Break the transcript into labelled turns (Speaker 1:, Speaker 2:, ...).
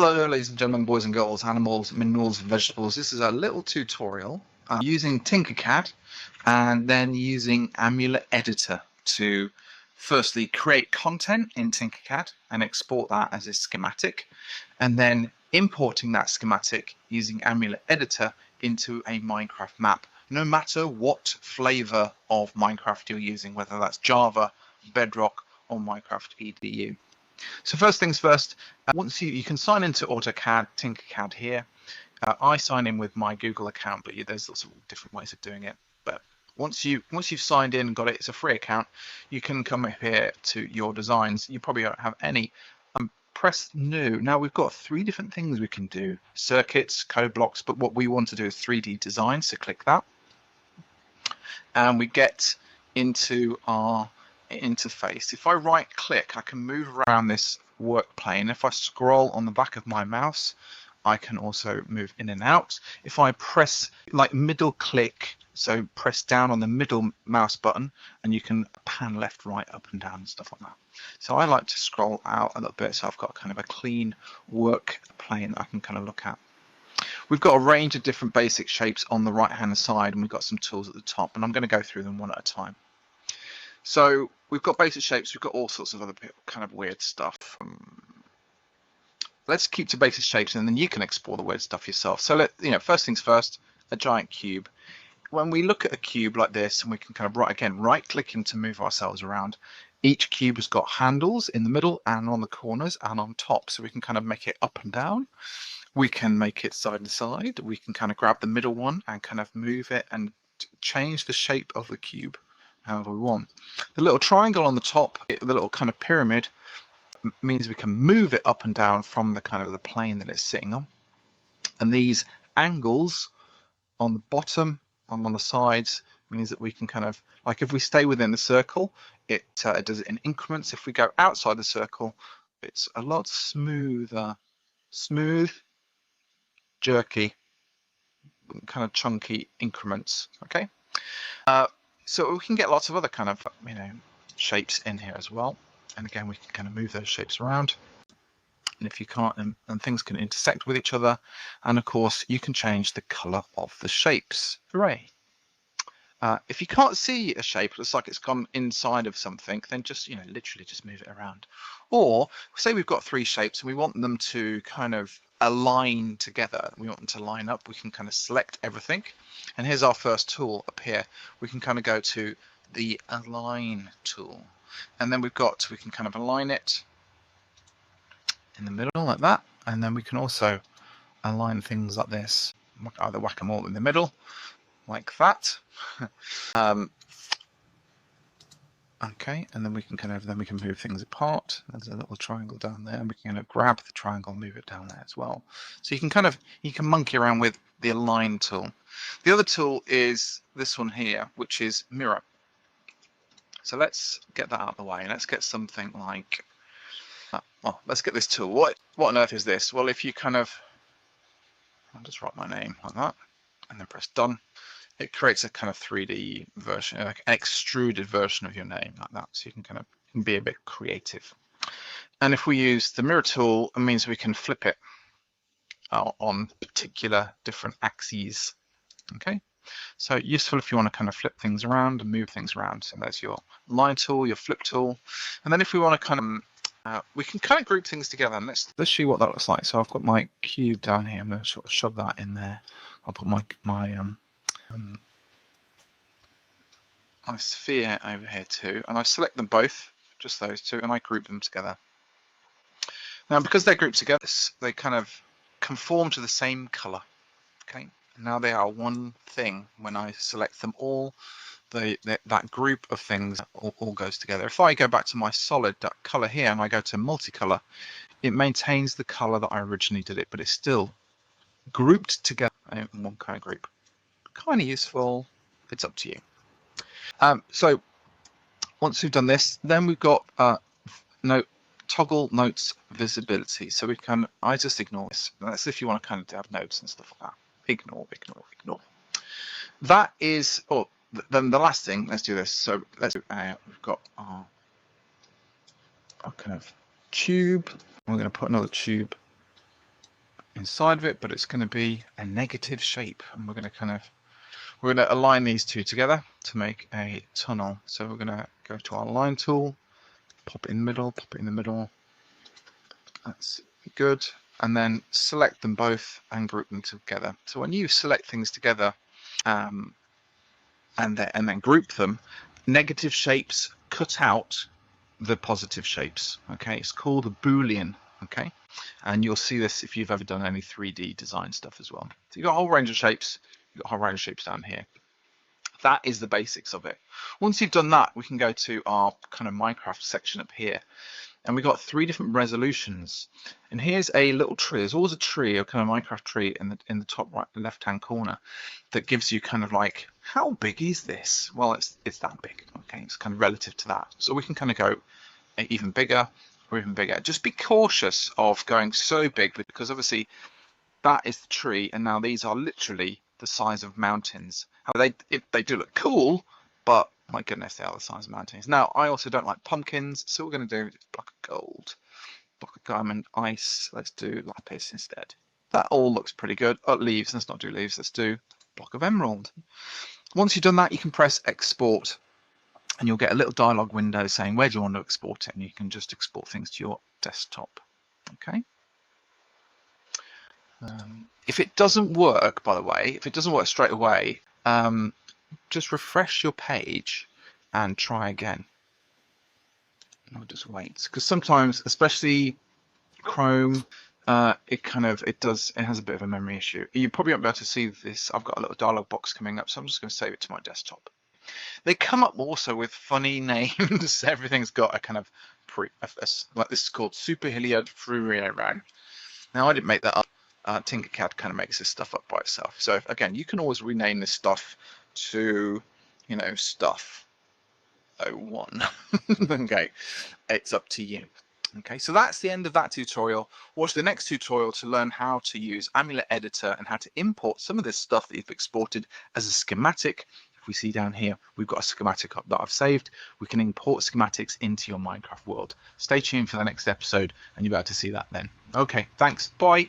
Speaker 1: Hello ladies and gentlemen, boys and girls, animals, minerals, vegetables. This is a little tutorial using TinkerCad and then using Amulet Editor to firstly create content in TinkerCad and export that as a schematic, and then importing that schematic using Amulet Editor into a Minecraft map, no matter what flavor of Minecraft you're using, whether that's Java, Bedrock or Minecraft EDU. So first things first, once you can sign into AutoCAD, TinkerCAD here. I sign in with my Google account, but there's lots of different ways of doing it. But once you've signed in and got it, it's a free account. You can come up here to your designs. You probably don't have any. Press new. Now we've got 3 different things we can do: circuits, code blocks. But what we want to do is 3D design. So click that, and we get into our interface. If I right click, I can move around this work plane. If I scroll on the back of my mouse, I can also move in and out. If I press like middle click, so press down on the middle mouse button, and you can pan left, right, up and down and stuff like that. So I like to scroll out a little bit, so I've got kind of a clean work plane that I can kind of look at. We've got a range of different basic shapes on the right hand side, and we've got some tools at the top, and I'm going to go through them one at a time. So we've got basic shapes, we've got all sorts of other kind of weird stuff. Let's keep to basic shapes, and then you can explore the weird stuff yourself. So first things first, a giant cube. When we look at a cube like this, and we can kind of right click him to move ourselves around, each cube has got handles in the middle and on the corners and on top, so we can kind of make it up and down. We can make it side to side. We can kind of grab the middle one and kind of move it and change the shape of the cube however we want. The little triangle on the top, the little kind of pyramid, means we can move it up and down from the kind of the plane that it's sitting on. And these angles on the bottom and on the sides means that we can kind of, like if we stay within the circle, it does it in increments. If we go outside the circle, it's a lot smoother, smooth, jerky, kind of chunky increments. Okay. So we can get lots of other kind of shapes in here as well, and again we can kind of move those shapes around, and if you can't, and things can intersect with each other, and of course you can change the color of the shapes. Hooray! If you can't see a shape, it looks like it's gone inside of something, then just literally just move it around. Or say we've got 3 shapes and we want them to kind of align together, we want them to line up, we can kind of select everything, and here's our first tool up here. We can kind of go to the align tool, and then we can kind of align it in the middle like that, and then we can also align things like this, either whack them all in the middle like that. Okay, and then we can move things apart. There's a little triangle down there, and we can grab the triangle and move it down there as well. So you can monkey around with the align tool. The other tool is this one here, which is mirror. So let's get that out of the way. Let's get something like, let's get this tool. What on earth is this? Well, if you I'll just write my name like that, and then press done. It creates a kind of 3D version, like an extruded version of your name like that. So you can be a bit creative. And if we use the mirror tool, it means we can flip it on particular different axes. Okay, so useful if you want to kind of flip things around and move things around. So there's your line tool, your flip tool, and then if we want to we can kind of group things together. And let's show you what that looks like. So I've got my cube down here. I'm going to sort of shove that in there. I'll put my sphere over here too, and I select them both, just those 2, and I group them together. Now because they're grouped together, they kind of conform to the same color. Okay, and now they are one thing. When I select them all, that group of things all goes together. If I go back to my solid color here and I go to multicolor, it maintains the color that I originally did it, but it's still grouped together in one kind of group. Kind of useful. It's up to you. So once we've done this, then we've got toggle notes visibility. So I just ignore this. That's if you want to kind of have notes and stuff like that. Ignore. That is, then the last thing, let's do this. So we've got our kind of tube. We're going to put another tube inside of it, but it's going to be a negative shape, and we're going to align these two together to make a tunnel. So we're going to go to our line tool, pop it in the middle, pop it in the middle. That's good. And then select them both and group them together. So when you select things together and then group them, negative shapes cut out the positive shapes. Okay, it's called a boolean. Okay, and you'll see this if you've ever done any 3D design stuff as well. So you've got a whole range of shapes. You've got a whole range of shapes down here. That is the basics of it. Once you've done that, we can go to our kind of Minecraft section up here. And we've got 3 different resolutions. And here's a little tree. There's always a tree, a kind of Minecraft tree in the top right left-hand corner that gives you kind of like, how big is this? Well, it's that big. Okay, it's kind of relative to that. So we can kind of go even bigger or even bigger. Just be cautious of going so big, because obviously that is the tree, and now these are literally the size of mountains. They do look cool, but my goodness, they are the size of mountains. Now, I also don't like pumpkins, so what we're going to do is block of gold, block of diamond, ice. Let's do lapis instead. That all looks pretty good. Oh, leaves. Let's not do leaves. Let's do block of emerald. Once you've done that, you can press export, and you'll get a little dialog window saying where do you want to export it, and you can just export things to your desktop. Okay. If it doesn't work, by the way, if it doesn't work straight away, just refresh your page and try again. I'll just wait, because sometimes, especially Chrome, it has a bit of a memory issue. You probably won't be able to see this. I've got a little dialog box coming up, so I'm just going to save it to my desktop. They come up also with funny names. Everything's got a kind of like this is called Super Hilliard Fruiran. Now I didn't make that up. TinkerCad kind of makes this stuff up by itself. So again, you can always rename this stuff to, stuff 01. Okay, it's up to you. Okay, so that's the end of that tutorial. Watch the next tutorial to learn how to use Amulet Editor and how to import some of this stuff that you've exported as a schematic. If we see down here, we've got a schematic up that I've saved. We can import schematics into your Minecraft world. Stay tuned for the next episode and you'll be able to see that then. Okay, thanks. Bye.